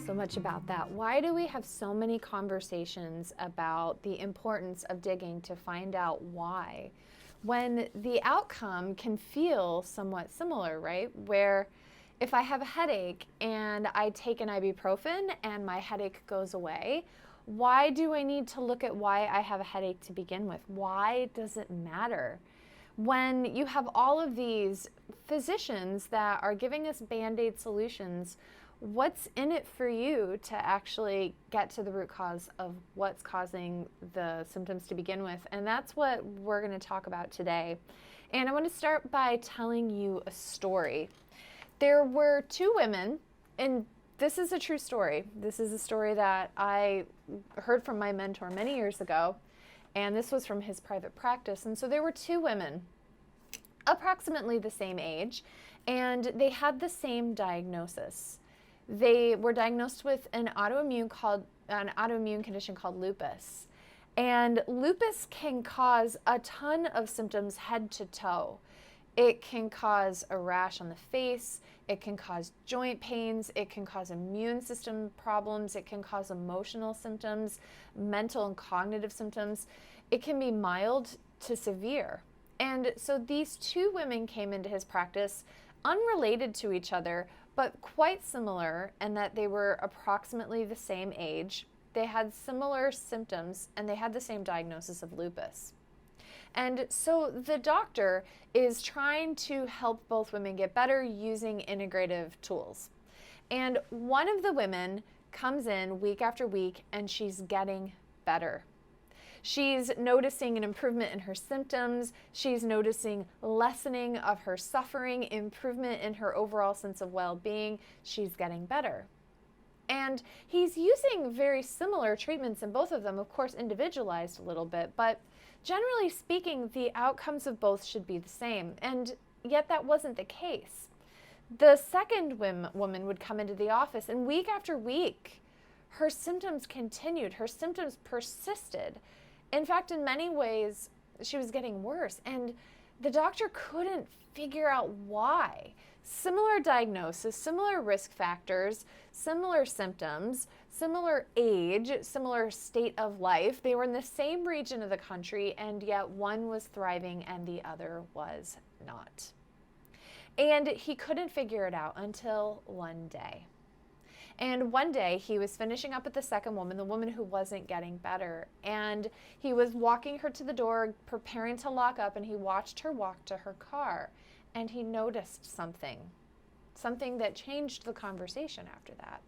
so much about that. Why do we have so many conversations about the importance of digging to find out why, when the outcome can feel somewhat similar, right? Where if I have a headache and I take an ibuprofen and my headache goes away, why do I need to look at why I have a headache to begin with? Why does it matter? When you have all of these physicians that are giving us Band-Aid solutions, what's in it for you to actually get to the root cause of what's causing the symptoms to begin with? And that's what we're going to talk about today. And I want to start by telling you a story. There were two women, and this is a true story. This is a story that I heard from my mentor many years ago, and this was from his private practice. And so there were two women, approximately the same age, and they had the same diagnosis. They were diagnosed with an autoimmune condition called lupus. And lupus can cause a ton of symptoms head to toe. It can cause a rash on the face, it can cause joint pains, it can cause immune system problems, it can cause emotional symptoms, mental and cognitive symptoms. It can be mild to severe. And so these two women came into his practice unrelated to each other, but quite similar in that they were approximately the same age. They had similar symptoms and they had the same diagnosis of lupus. And so the doctor is trying to help both women get better using integrative tools. And one of the women comes in week after week and she's getting better. She's noticing an improvement in her symptoms. She's noticing lessening of her suffering, improvement in her overall sense of well-being. She's getting better. And he's using very similar treatments in both of them, of course individualized a little bit, but generally speaking, the outcomes of both should be the same. And yet that wasn't the case. The second woman would come into the office, and week after week, her symptoms continued. Her symptoms persisted. In fact, in many ways, she was getting worse. And the doctor couldn't figure out why. Similar diagnosis, similar risk factors, similar symptoms, similar age, similar state of life. They were in the same region of the country, and yet one was thriving and the other was not. And he couldn't figure it out until one day. And one day he was finishing up with the second woman, the woman who wasn't getting better. And he was walking her to the door, preparing to lock up, and he watched her walk to her car. And he noticed something that changed the conversation after that.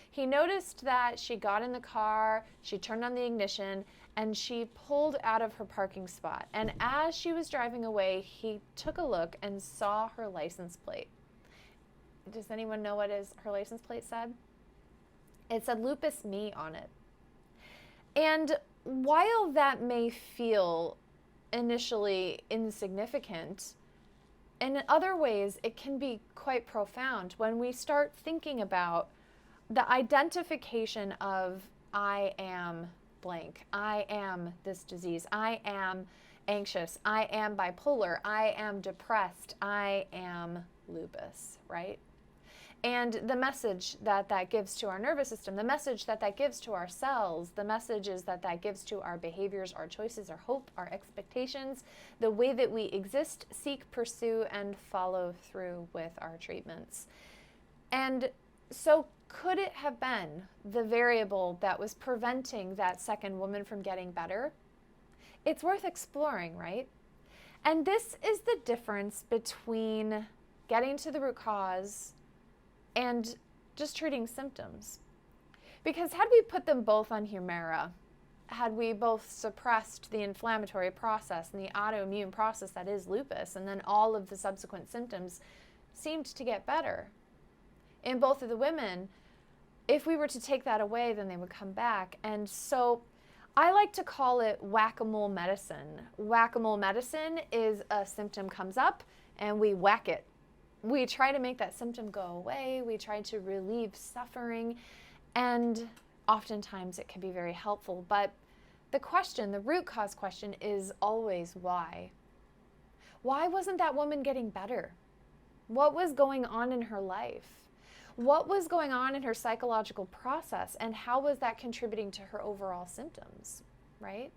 He noticed that she got in the car, she turned on the ignition, and she pulled out of her parking spot. And as she was driving away, he took a look and saw her license plate. Does anyone know what her license plate said? It said Lupus Me on it. And while that may feel initially insignificant, in other ways it can be quite profound when we start thinking about the identification of I am blank, I am this disease, I am anxious, I am bipolar, I am depressed, I am lupus, right? And the message that that gives to our nervous system, the message that that gives to our cells, the messages that that gives to our behaviors, our choices, our hope, our expectations, the way that we exist, seek, pursue, and follow through with our treatments. And so could it have been the variable that was preventing that second woman from getting better? It's worth exploring, right? And this is the difference between getting to the root cause and just treating symptoms. Because had we put them both on Humira, had we both suppressed the inflammatory process and the autoimmune process that is lupus, and then all of the subsequent symptoms seemed to get better. In both of the women, if we were to take that away, then they would come back. And so I like to call it whack-a-mole medicine. Whack-a-mole medicine is a symptom comes up and we whack it. We try to make that symptom go away. We try to relieve suffering, and oftentimes it can be very helpful. But the question, the root cause question, is always why? Why wasn't that woman getting better? What was going on in her life? What was going on in her psychological process, and how was that contributing to her overall symptoms, right?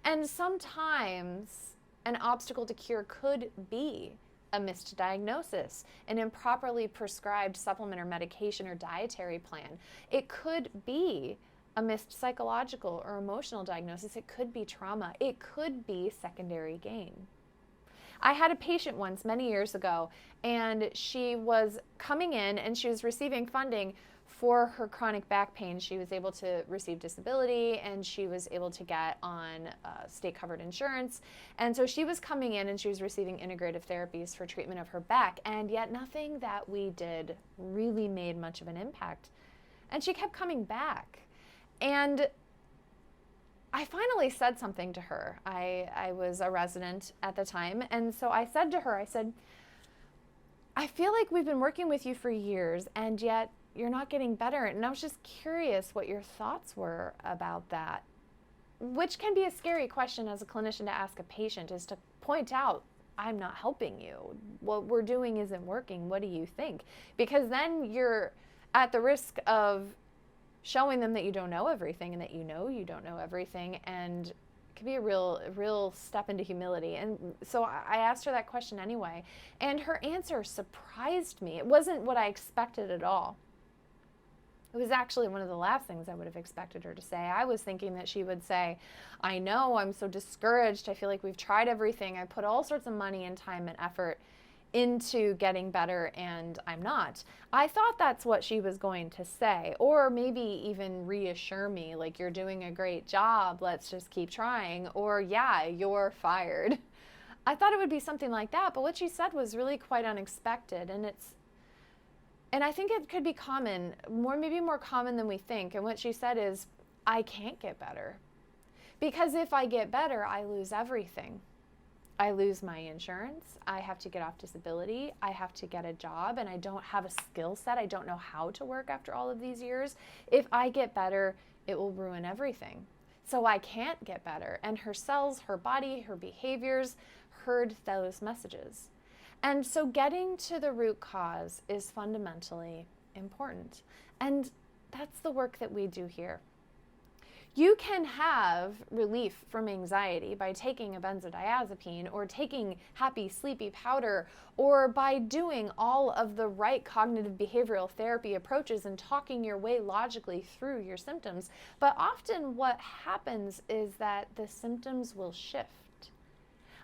And sometimes an obstacle to cure could be a missed diagnosis, an improperly prescribed supplement or medication or dietary plan. It could be a missed psychological or emotional diagnosis. It could be trauma. It could be secondary gain. I had a patient once many years ago, and she was coming in and she was receiving funding for her chronic back pain. She was able to receive disability, and she was able to get on state-covered insurance. And so she was coming in and she was receiving integrative therapies for treatment of her back, and yet nothing that we did really made much of an impact. And she kept coming back. And I finally said something to her. I was a resident at the time, and so I said to her, I said, I feel like we've been working with you for years, and yet you're not getting better. And I was just curious what your thoughts were about that, which can be a scary question as a clinician to ask a patient, is to point out, I'm not helping you. What we're doing isn't working. What do you think? Because then you're at the risk of showing them that you don't know everything, and that you don't know everything, and it could be a real step into humility. And so I asked her that question anyway, and her answer surprised me. It wasn't what I expected at all. It was actually one of the last things I would have expected her to say. I was thinking that she would say, I know, I'm so discouraged. I feel like we've tried everything. I put all sorts of money and time and effort into getting better, and I'm not. I thought that's what she was going to say, or maybe even reassure me, like, you're doing a great job, let's just keep trying, or yeah, you're fired. I thought it would be something like that, but what she said was really quite unexpected, and I think it could be common, maybe more common than we think. And what she said is, I can't get better, because if I get better, I lose everything. I lose my insurance, I have to get off disability, I have to get a job, and I don't have a skill set. I don't know how to work after all of these years. If I get better, it will ruin everything. So I can't get better. And her cells, her body, her behaviors heard those messages. And so getting to the root cause is fundamentally important. And that's the work that we do here. You can have relief from anxiety by taking a benzodiazepine, or taking happy, sleepy powder, or by doing all of the right cognitive behavioral therapy approaches and talking your way logically through your symptoms. But often what happens is that the symptoms will shift.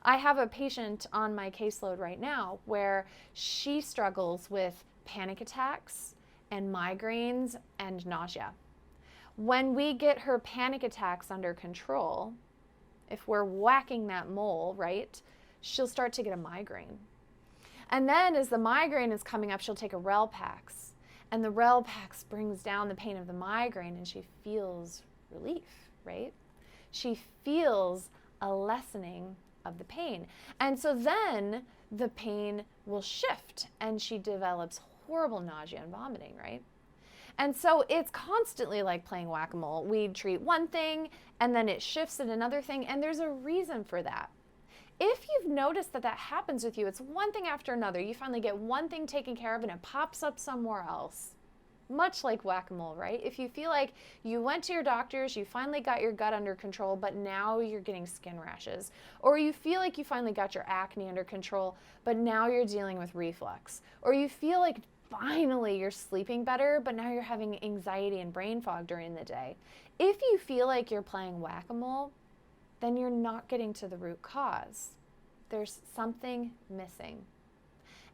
I have a patient on my caseload right now where she struggles with panic attacks and migraines and nausea. When we get her panic attacks under control, if we're whacking that mole, right, she'll start to get a migraine. And then as the migraine is coming up, she'll take a Relpax. And the Relpax brings down the pain of the migraine, and she feels relief, right? She feels a lessening of the pain. And so then the pain will shift, and she develops horrible nausea and vomiting, right? And so it's constantly like playing whack-a-mole. We treat one thing, and then it shifts at another thing, and there's a reason for that. If you've noticed that that happens with you, it's one thing after another. You finally get one thing taken care of, and it pops up somewhere else. Much like whack-a-mole, right? If you feel like you went to your doctors, you finally got your gut under control, but now you're getting skin rashes. Or you feel like you finally got your acne under control, but now you're dealing with reflux. Or you feel like finally you're sleeping better, but now you're having anxiety and brain fog during the day. If you feel like you're playing whack-a-mole, then you're not getting to the root cause. There's something missing.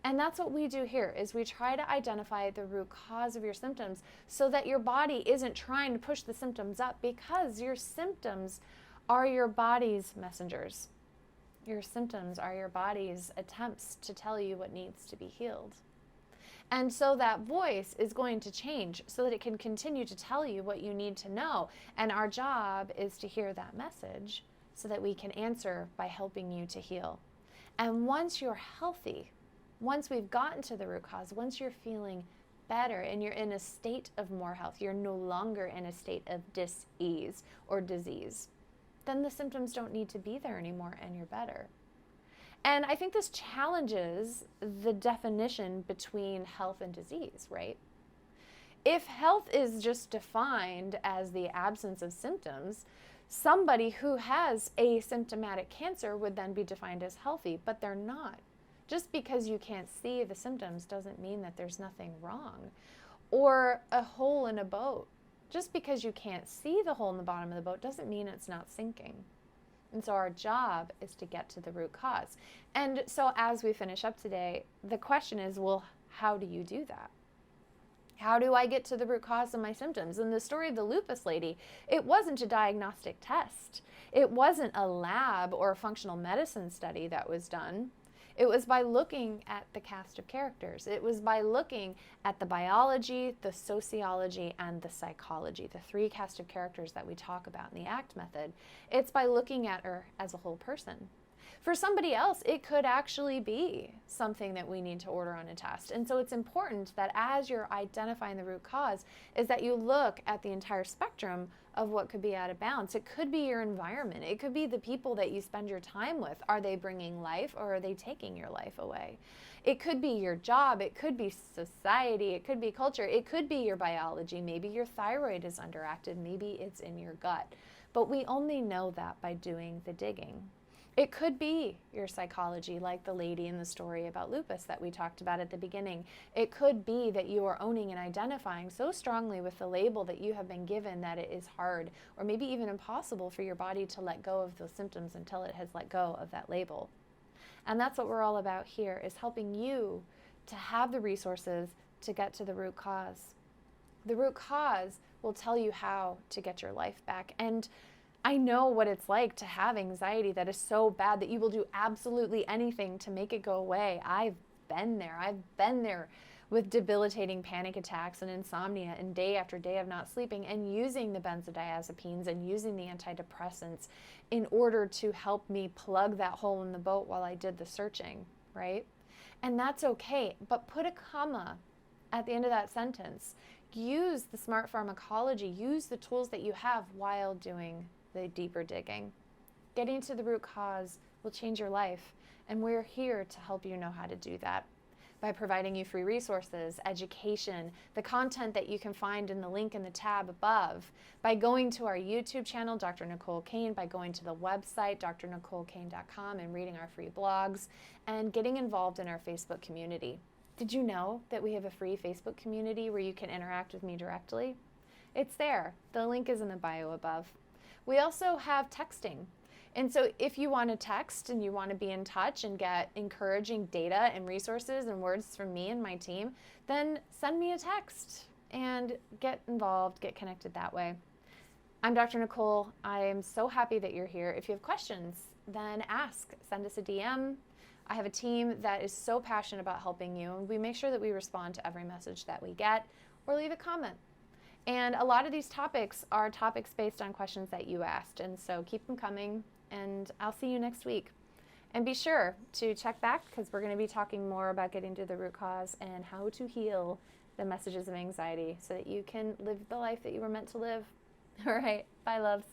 And that's what we do here, is we try to identify the root cause of your symptoms so that your body isn't trying to push the symptoms up, because your symptoms are your body's messengers. Your symptoms are your body's attempts to tell you what needs to be healed. And so that voice is going to change so that it can continue to tell you what you need to know. And our job is to hear that message so that we can answer by helping you to heal. And once you're healthy, once we've gotten to the root cause, once you're feeling better and you're in a state of more health, you're no longer in a state of dis-ease or disease, then the symptoms don't need to be there anymore, and you're better. And I think this challenges the definition between health and disease, right? If health is just defined as the absence of symptoms, somebody who has asymptomatic cancer would then be defined as healthy, but they're not. Just because you can't see the symptoms doesn't mean that there's nothing wrong. Or a hole in a boat. Just because you can't see the hole in the bottom of the boat doesn't mean it's not sinking. And so our job is to get to the root cause. And so as we finish up today, the question is, well, how do you do that? How do I get to the root cause of my symptoms? In the story of the lupus lady, it wasn't a diagnostic test. It wasn't a lab or a functional medicine study that was done. It was by looking at the cast of characters. It was by looking at the biology, the sociology, and the psychology, the three cast of characters that we talk about in the ACT method. It's by looking at her as a whole person. For somebody else, it could actually be something that we need to order on a test. And so it's important that as you're identifying the root cause, is that you look at the entire spectrum of what could be out of balance. It could be your environment. It could be the people that you spend your time with. Are they bringing life, or are they taking your life away? It could be your job. It could be society. It could be culture. It could be your biology. Maybe your thyroid is underactive. Maybe it's in your gut. But we only know that by doing the digging. It could be your psychology, like the lady in the story about lupus that we talked about at the beginning. It could be that you are owning and identifying so strongly with the label that you have been given that it is hard, or maybe even impossible for your body to let go of those symptoms until it has let go of that label. And that's what we're all about here, is helping you to have the resources to get to the root cause. The root cause will tell you how to get your life back. And I know what it's like to have anxiety that is so bad that you will do absolutely anything to make it go away. I've been there. I've been there with debilitating panic attacks and insomnia and day after day of not sleeping, and using the benzodiazepines and using the antidepressants in order to help me plug that hole in the boat while I did the searching, right? And that's okay, but put a comma at the end of that sentence. Use the smart pharmacology, use the tools that you have while doing the deeper digging. Getting to the root cause will change your life, and we're here to help you know how to do that by providing you free resources, education, the content that you can find in the link in the tab above, by going to our YouTube channel, Dr. Nicole Cain, by going to the website, drnicolecain.com, and reading our free blogs, and getting involved in our Facebook community. Did you know that we have a free Facebook community where you can interact with me directly? It's there. The link is in the bio above. We also have texting. And so if you want to text and you want to be in touch and get encouraging data and resources and words from me and my team, then send me a text and get involved, get connected that way. I'm Dr. Nicole. I am so happy that you're here. If you have questions, then ask. Send us a DM. I have a team that is so passionate about helping you, and we make sure that we respond to every message that we get, or leave a comment. And a lot of these topics are topics based on questions that you asked, and so keep them coming, and I'll see you next week. And be sure to check back, because we're going to be talking more about getting to the root cause and how to heal the messages of anxiety so that you can live the life that you were meant to live. All right, bye, loves.